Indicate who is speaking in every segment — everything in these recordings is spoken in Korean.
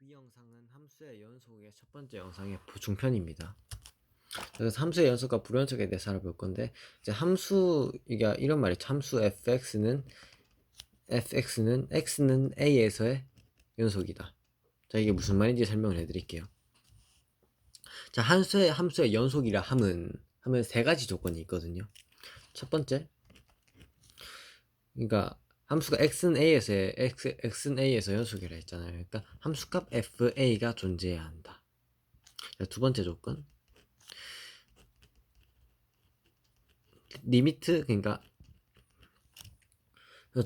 Speaker 1: 이 영상은 함수의 연속의 첫 번째 영상의 보충편입니다. 그래서 함수의 연속과 불연속에 대해서 알아볼 건데, 이제 이게 이런 말이죠. 함수 fx는 x는 a에서의 연속이다. 자, 이게 무슨 말인지 설명을 해드릴게요. 자, 함수의 연속이라 하면 세 가지 조건이 있거든요. 첫 번째, 그러니까 함수가 x는 a에서 연속이라 했잖아요. 그러니까 함수값 fa가 존재해야 한다. 자, 두 번째 조건, 리미트, 그러니까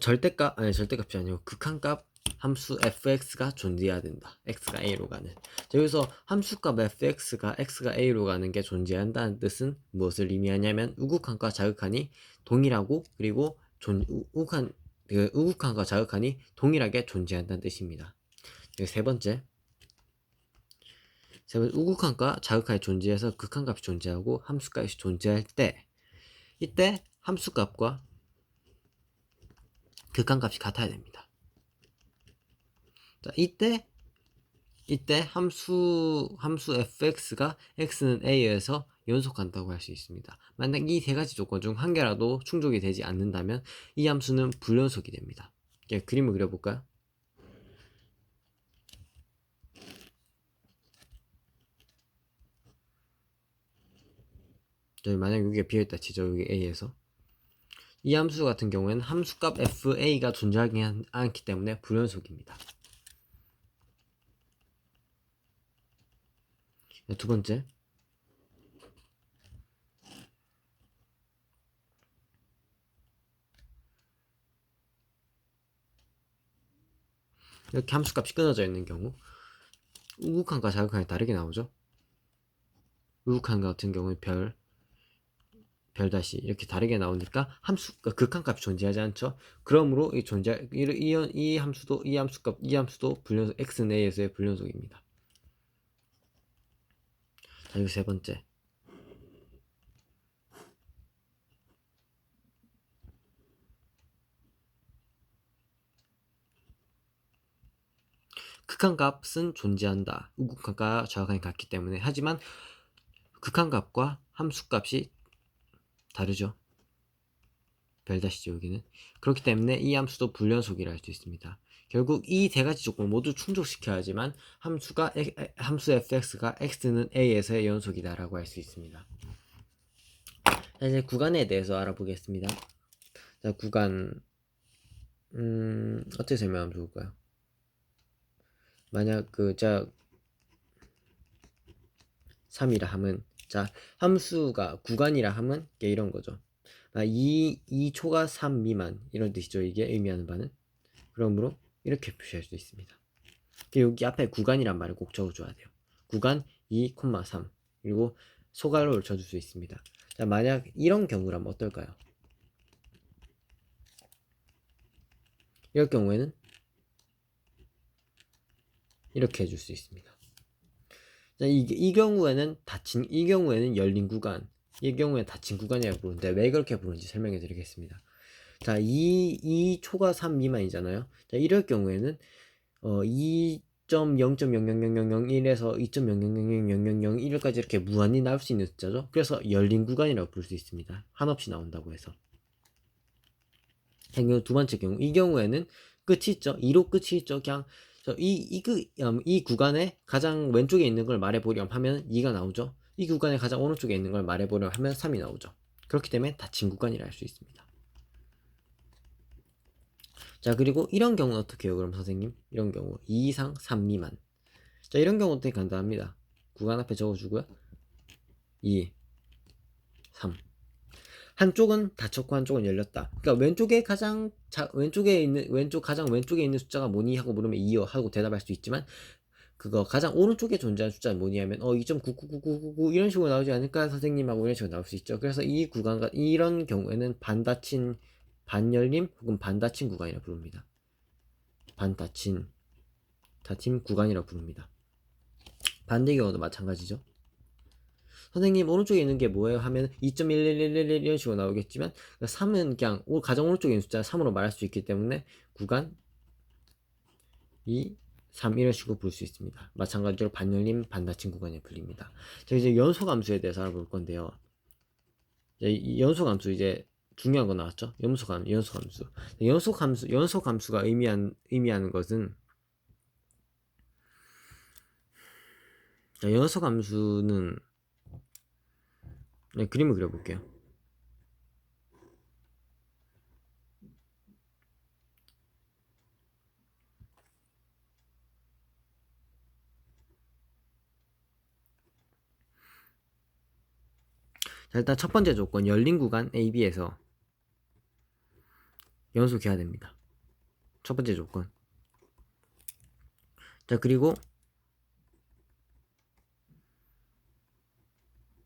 Speaker 1: 절대값이 아니고 극한값 함수 fx가 존재해야 된다. x가 a로 가는. 자, 여기서 함수값 fx가 x가 a로 가는 게 존재한다는 뜻은 무엇을 의미하냐면 우극한과 자극한이 동일하고, 그리고 우극한과 자극한이 동일하게 존재한다는 뜻입니다. 세 번째, 우극한과 자극한이 존재해서 극한값이 존재하고 함수값이 존재할 때, 이때 함수값과 극한값이 같아야 됩니다. 자, 이때 함수 fx가 x는 a에서 연속한다고 할 수 있습니다. 만약 이 세 가지 조건 중 한 개라도 충족이 되지 않는다면 이 함수는 불연속이 됩니다. 그림을 그려볼까요? 만약 여기가 비어있다 치죠. 여기 a에서 이 함수 같은 경우에는 함수값 fa가 존재하지 않기 때문에 불연속입니다. 두 번째, 이렇게 함수값이 끊어져 있는 경우 우극한과 자극한이 다르게 나오죠. 우극한 같은 경우는 별 다시 이렇게 다르게 나오니까 극한값이 존재하지 않죠. 그러므로 이 함수도 불연속 x는 a에서의 불연속입니다. 자, 이거 세 번째, 극한값은 존재한다. 우극한과 좌극한이 같기 때문에. 하지만 극한값과 함수값이 다르죠. 별다시죠, 여기는. 그렇기 때문에 이 함수도 불연속이라 할 수 있습니다. 결국 이 세 가지 조건을 모두 충족시켜야지만 함수 fx가 x는 a에서의 연속이다 라고 할 수 있습니다. 자, 이제 구간에 대해서 알아보겠습니다. 자, 구간 어떻게 설명하면 좋을까요? 만약 3이라 하면, 자, 함수가 구간이라 하면 이런 거죠. 2초가 3 미만 이런 뜻이죠. 이게 의미하는 바는. 그러므로 이렇게 표시할 수 있습니다. 여기 앞에 구간이란 말을 꼭 적어줘야 돼요. 구간 2,3 그리고 소괄호를 쳐줄 수 있습니다. 자, 만약 이런 경우라면 어떨까요? 이럴 경우에는 이렇게 해줄 수 있습니다. 자, 이 경우에는 열린 구간, 이 경우에는 닫힌 구간이라고 부르는데 왜 그렇게 부르는지 설명해 드리겠습니다. 자, 2초가 3 미만이잖아요. 자, 이럴 경우에는 2.0.00001에서 2.0000001까지 이렇게 무한히 나올 수 있는 숫자죠. 그래서 열린 구간이라고 부를 수 있습니다. 한없이 나온다고 해서. 두 번째 경우, 이 경우에는 끝이 있죠. 2로 끝이 있죠. 그냥 이 구간에 가장 왼쪽에 있는 걸 말해보렴 하면 2가 나오죠. 이 구간에 가장 오른쪽에 있는 걸 말해보렴 하면 3이 나오죠. 그렇기 때문에 닫힌 구간이라 할 수 있습니다. 자, 그리고 이런 경우는 어떻게 해요? 그럼 선생님, 이런 경우 2 이상 3 미만. 자, 이런 경우 되게 간단합니다. 구간 앞에 적어주고요. 2, 3. 한쪽은 닫혔고 한쪽은 열렸다. 그러니까 가장 왼쪽에 있는 숫자가 뭐니 하고 물으면 2요 하고 대답할 수 있지만, 그거 가장 오른쪽에 존재하는 숫자는 뭐니 하면 2.99999 이런 식으로 나오지 않을까 선생님 하고 이런 식으로 나올 수 있죠. 그래서 이런 경우에는 반열림 혹은 반닫힌 구간이라 부릅니다. 닫힌 구간이라 부릅니다. 반대 경우도 마찬가지죠. 선생님 오른쪽에 있는 게 뭐예요? 하면 2.1111 이런 식으로 나오겠지만 3은 그냥 가장 오른쪽에 있는 숫자 3으로 말할 수 있기 때문에 구간 2, 3 이런 식으로 볼 수 있습니다. 마찬가지로 반열림, 반닫힌 구간에 불립니다. 자, 이제 연소감수에 대해서 알아볼 건데요. 이 연소감수 이제 중요한 거 나왔죠? 연소감수. 연소감수가 의미하는 것은, 자, 연소감수는, 네, 그림을 그려볼게요. 자, 일단 첫 번째 조건, 열린 구간 AB에서 연속해야 됩니다. 첫 번째 조건. 자, 그리고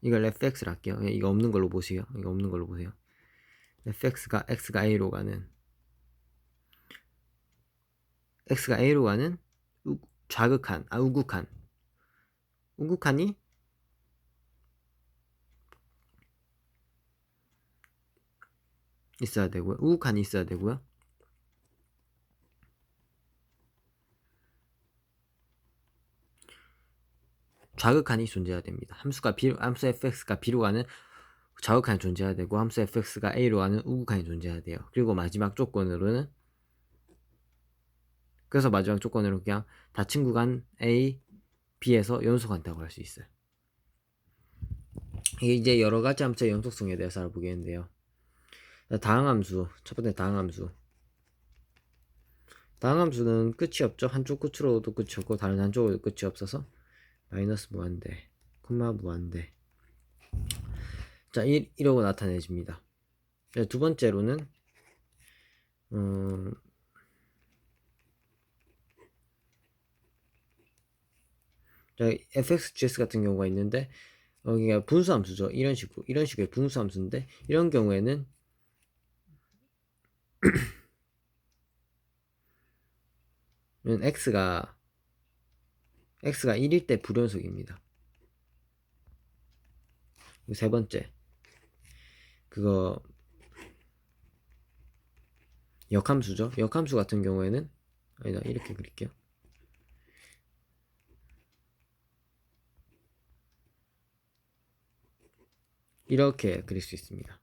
Speaker 1: 이걸 fx를 할게요. 이거 없는 걸로 보세요. 이거 없는 걸로 보세요. fx가 x가 a로 가는 우극한이 있어야 되고요. 우극한이 있어야 되고요. 좌극한이 존재해야 됩니다. 함수 fx가 b로 가는 좌극한이 존재해야 되고, 함수 fx가 a로 가는 우극한이 존재해야 돼요. 그리고 마지막 조건으로는, 그래서 마지막 조건으로 그냥 닫힌 구간 a, b에서 연속한다고 할 수 있어요. 이게 이제 여러 가지 함수의 연속성에 대해서 알아보겠는데요. 다항함수, 첫 번째 다항함수. 다항함수는 끝이 없죠. 한쪽 끝으로도 끝이 없고 다른 한쪽으로도 끝이 없어서 마이너스 무한대, 콤마 무한대. 자, 이러고 나타내집니다. 두 번째로는 자, fxgs 같은 경우가 있는데 여기가 분수함수죠. 이런 식의 분수함수인데, 이런 경우에는 x가 1일 때 불연속입니다. 세 번째, 그거 역함수죠. 역함수 같은 경우에는, 아니다, 이렇게 그릴게요. 이렇게 그릴 수 있습니다.